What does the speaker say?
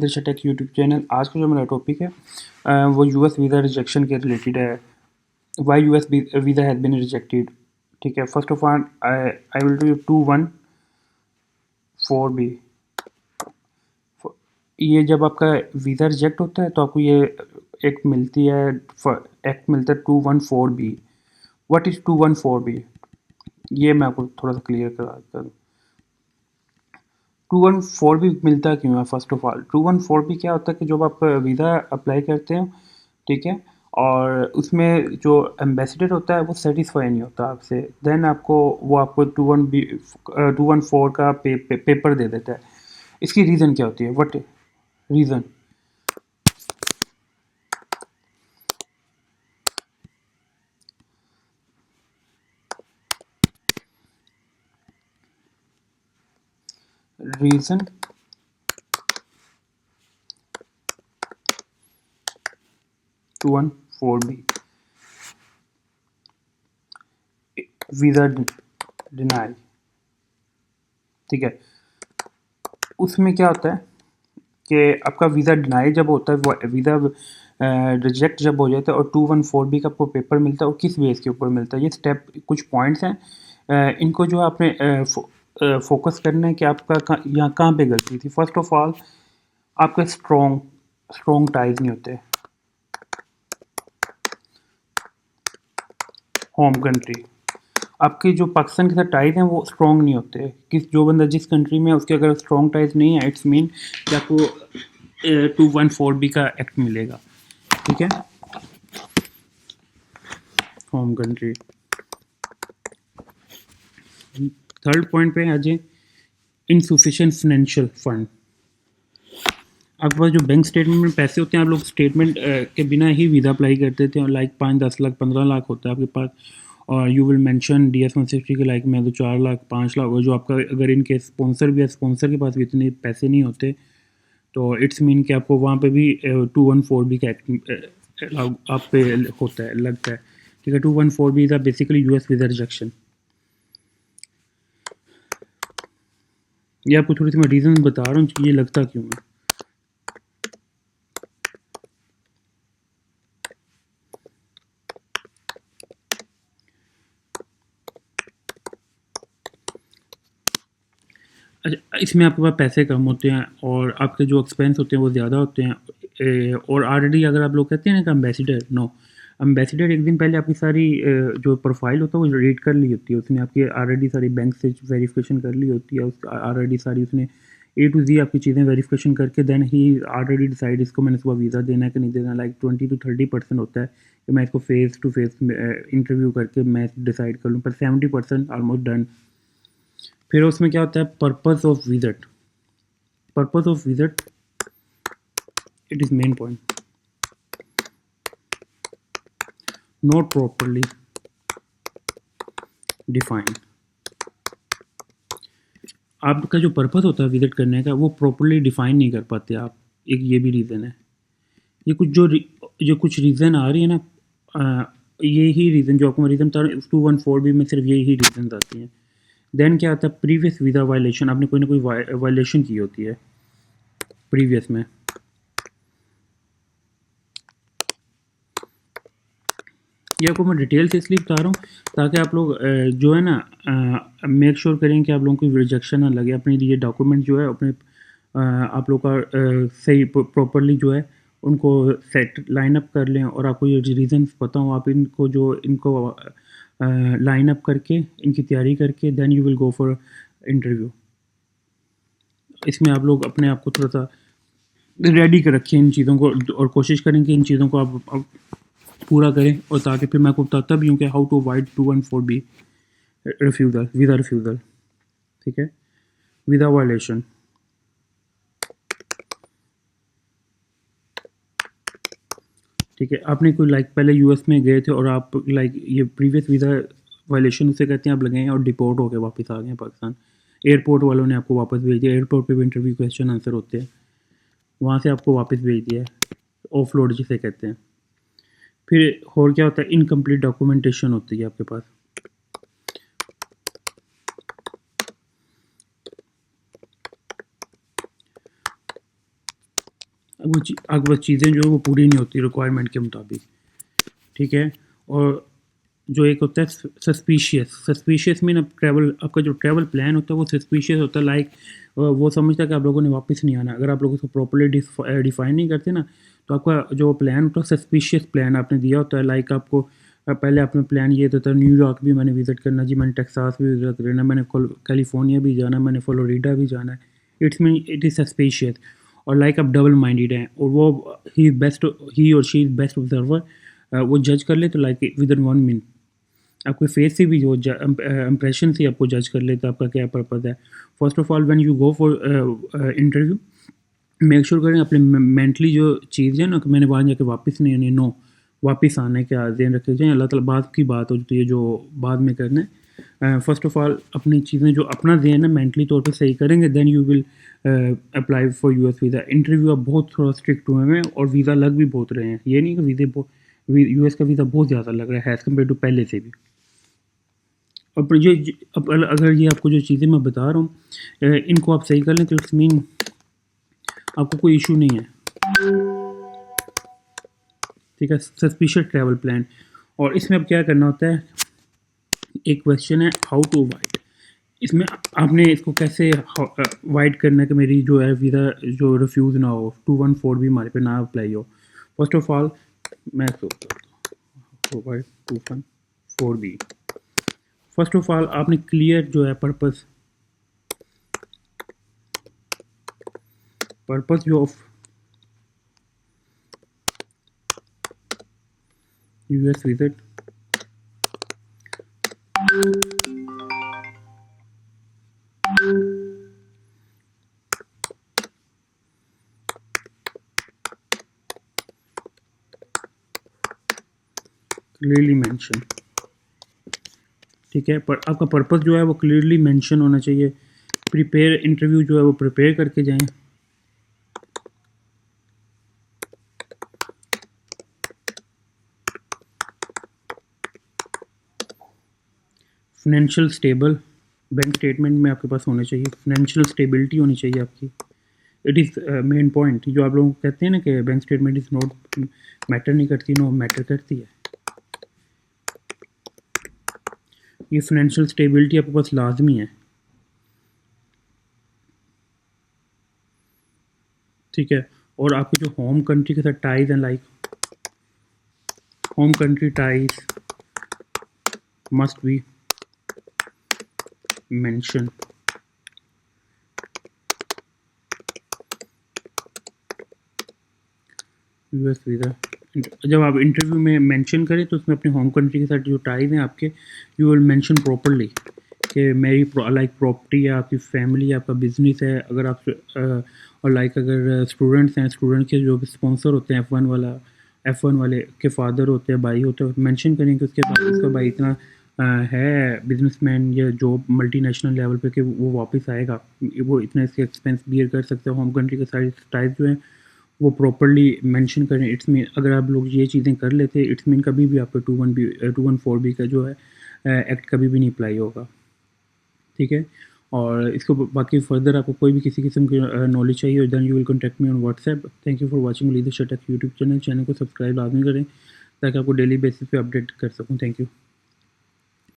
Feather take YouTube channel. आज का जो मेरा टॉपिक है वो यूएस वीज़ा रिजेक्शन के रिलेटेड है। Why US visa has been rejected. ठीक है, first of all I will do 214B। ये जब आपका वीज़ा रिजेक्ट होता है तो आपको ये एक्ट मिलती है, एक्ट मिलता है 214B। What is 214B? ये मैं आपको थोड़ा सा क्लियर करा दूँ। 214B मिलता क्यों है? फर्स्ट ऑफ ऑल 214B क्या होता है कि जब आप वीज़ा अप्लाई करते हो, ठीक है, और उसमें जो एम्बेसडर होता है वो सेटिस्फाई नहीं होता आपसे, देन वो आपको 214 का पेपर दे देता है। इसकी रीज़न क्या होती है? What reason? Reason 214B visa deny. ठीक है, उसमें क्या होता है कि आपका वीज़ा डिनाई जब होता है, वो वीज़ा रिजेक्ट जब हो जाता है और 214B का आपको पेपर मिलता है, और किस बेस के ऊपर मिलता है? ये स्टेप कुछ पॉइंट्स हैं, इनको जो आपने फोकस करना है कि आपका यहाँ कहाँ पे गलती थी। फर्स्ट ऑफ ऑल आपके स्ट्रॉन्ग टाइज नहीं होते होम कंट्री। आपके जो पाकिस्तान के साथ टाइज हैं वो स्ट्रॉन्ग नहीं होते। जो बंदा जिस कंट्री में है उसके अगर स्ट्रॉन्ग टाइज नहीं है, इट्स मीन कि आपको 214B का एक्ट मिलेगा। ठीक है, होम कंट्री। थर्ड पॉइंट पे आ जाए, इनसफिशिएंट फाइनेंशियल फंड। आपके पास जो बैंक स्टेटमेंट में पैसे होते हैं, आप लोग स्टेटमेंट के बिना ही वीज़ा अप्लाई कर देते हैं, लाइक 5-10 लाख 15 लाख होता है आपके पास, और यू विल मेंशन DS-160 के लाइक में तो 4 लाख 5 लाख, और जो आपका अगर इनके स्पॉन्सर भी है, स्पॉन्सर के पास भी इतने पैसे नहीं होते, तो इट्स मीन कि आपको वहाँ पे भी 214B का एक्ट आप पे होता है, लगता है। ठीक है, 214B is basically US visa rejection. ये आपको थोड़ी सी मैं रीज़न बता रहा हूँ कि ये लगता क्यों है। अच्छा, इसमें आपके पास पैसे कम होते हैं और आपके जो एक्सपेंस होते हैं वो ज़्यादा होते हैं, और ऑलरेडी अगर आप लोग कहते हैं ना कि एम्बेसडर, नो, एम्बेसडर एक दिन पहले आपकी सारी जो प्रोफाइल होता है वो रीड कर ली होती है उसने, आपकी ऑलरेडी सारी बैंक से वेरिफिकेशन कर ली होती है, उस ऑलरेडी सारी उसने A to Z आपकी चीज़ें वेरिफिकेशन करके देन ही ऑलरेडी डिसाइड इसको मैंने सुबह वीज़ा देना है कि नहीं देना। लाइक 20-30% होता है कि मैं इसको फेस टू फेस इंटरव्यू करके मैं डिसाइड कर लूँ, पर 70% ऑलमोस्ट डन। फिर उसमें क्या होता है, purpose of visit. Purpose of visit, it is main point, not properly defined. आपका जो पर्पस होता है विजिट करने का वो प्रॉपरली डिफाइन नहीं कर पाते आप, एक ये भी रीज़न है। ये कुछ जो कुछ रीज़न आ रही है ना, ये ही रीज़न जो आपको मैं रीज़न बता रहा हूँ 214B में सिर्फ यही रीज़न आती हैं। देन क्या आता है, प्रीवियस वीज़ा वायलेशन, आपने कोई ना कोई वायलेशन की होती है प्रीवियस में। ये आपको मैं डिटेल से इसलिए बता रहा हूँ ताकि आप लोग जो है ना मेक श्योर करें कि आप लोगों को रिजेक्शन ना लगे। अपने लिए डॉक्यूमेंट जो है अपने आप लोग का सही प्रॉपरली जो है उनको सेट लाइन अप कर लें, और आपको ये रीज़न पता हो, आप इनको लाइन अप करके इनकी तैयारी करके then you will go for interview. इसमें आप लोग अपने आप को थोड़ा सा रेडी कर रखें इन चीज़ों को, और कोशिश करें कि इन चीज़ों को आप पूरा करें, और ताकि फिर मैं आपको बताता भी हूँ कि how to avoid 214B refusal, visa refusal. ठीक है, वीज़ा वायलेशन। ठीक है, आपने कोई लाइक पहले यूएस में गए थे और आप लाइक ये प्रीवियस वीज़ा वायलेशन उसे कहते हैं, आप लगे हैं और डिपोर्ट होकर वापस आ गए हैं पाकिस्तान, एयरपोर्ट वालों ने आपको वापस भेज दिया, एयरपोर्ट पे भी इंटरव्यू क्वेश्चन आंसर होते हैं, वहाँ से आपको वापस भेज दिया है, ऑफलोड जिसे कहते हैं। फिर और क्या होता है, इनकम्प्लीट डॉक्यूमेंटेशन होती है आपके पास। आपके पास चीज़ें जो है वो पूरी नहीं होती रिक्वायरमेंट के मुताबिक, ठीक है। और जो एक होता है सस्पिशियस मीन अब ट्रैवल, आपका जो ट्रैवल प्लान होता है वो सस्पिशियस होता है, लाइक वो समझता है कि आप लोगों ने वापस नहीं आना। अगर आप लोग उसको प्रॉपर्ली डिफाइन नहीं करते ना, तो आपका जो प्लान होता है सस्पिशियस प्लान आपने दिया होता है। लाइक आपको पहले आपने प्लान ये था न्यूयॉर्क भी मैंने विज़िट करना जी, मैंने टेक्सास भी विज़िट करना, मैंने कैलिफोर्निया भी जाना, मैंने फ्लोरिडा भी जाना है। It's mean it is suspicious. और लाइक आप डबल माइंडेड हैं, और वो ही और शी इज़ बेस्ट ऑब्जर्वर, वो जज कर ले तो लाइक विद इन 1 मिनट आपके फेस से भी जो इम्प्रेशन से आपको जज कर लेता है आपका क्या पर्पज़ है। First of all when you go for interview, make sure करें अपने मेंटली जो चीज़ है ना कि मैंने वहाँ जाके वापस नहीं आनी, नो, वापस आने का ध्यान रखे जाएँ। अल्लाह ताला बाद की बात होती है जो बाद में करना है। फर्स्ट ऑफ ऑल अपनी चीज़ें जो अपना ध्यान है मेंटली तौर पे सही करेंगे, then you will apply for US visa. Interview अब बहुत थोड़ा स्ट्रिक्ट हुए हैं और वीज़ा लग भी बहुत रहे हैं, ये नहीं कि यूएस का वीज़ा बहुत ज़्यादा लग रहा है एज़ कम्पेयर टू पहले से भी। अब अब अगर ये आपको जो चीज़ें मैं बता रहा हूँ इनको आप सही कर लें तो इट्स मीन आपको कोई इशू नहीं है, ठीक है। सस्पिशियस ट्रैवल प्लान, और इसमें अब क्या करना होता है, एक क्वेश्चन है हाउ टू अवॉइड। इसमें आपने इसको कैसे अवॉइड करना है कि मेरी जो है वीज़ा जो रिफ्यूज़ ना हो, 214 भी हमारे पे ना अप्लाई हो। फर्स्ट ऑफ ऑल मैं इसको 214 बी, फर्स्ट ऑफ ऑल आपने क्लियर जो है पर्पस जो of US visit, clearly mention, ठीक है। पर आपका पर्पस जो है वो क्लियरली मेंशन होना चाहिए। प्रिपेयर इंटरव्यू जो है वो प्रिपेयर करके जाएं। फाइनेंशियल स्टेबल, बैंक स्टेटमेंट में आपके पास होना चाहिए, फाइनेंशियल स्टेबिलिटी होनी चाहिए आपकी। इट इज़ मेन पॉइंट जो आप लोग कहते हैं ना कि bank statement is not matter नहीं करती, नो मैटर करती है। ये फाइनेंशियल स्टेबिलिटी आपके पास लाजमी है, ठीक है। और आपके जो होम कंट्री के साथ टाइज हैं, like home country ties must be mention. US visa जब आप इंटरव्यू में मेंशन करें तो उसमें अपने होम कंट्री के साथ जो टाइज हैं आपके, यू विल मेंशन प्रॉपरली कि मेरी लाइक प्रॉपर्टी है, आपकी फैमिली है, आपका बिजनेस है। अगर आप और लाइक अगर स्टूडेंट्स हैं, स्टूडेंट के जो स्पॉन्सर होते हैं F1 वाले के फादर होते हैं, भाई होते हैं, मेंशन करें कि उसका भाई इतना है बिजनेसमैन या जॉब मल्टीनेशनल लेवल पे कि वो वापस आएगा, वो इतना इसके एक्सपेंस बियर कर सकते हैं। होम कंट्री के साइड टाइप जो है वो प्रॉपरली मेंशन करें। इट्स मीन अगर आप लोग ये चीज़ें कर लेते हैं, इट्स मीन कभी भी आपका 214 बी का जो है एक्ट कभी भी नहीं अप्लाई होगा, ठीक है। और इसको बाकी फर्दर आपको कोई भी किसी किस्म की नॉलेज चाहिए then you will contact me on WhatsApp. Thank you for watching Leadership Tech YouTube channel को सब्सक्राइब लाजमी करें ताकि आपको डेली बेसिस पे अपडेट कर सकूँ। Thank you.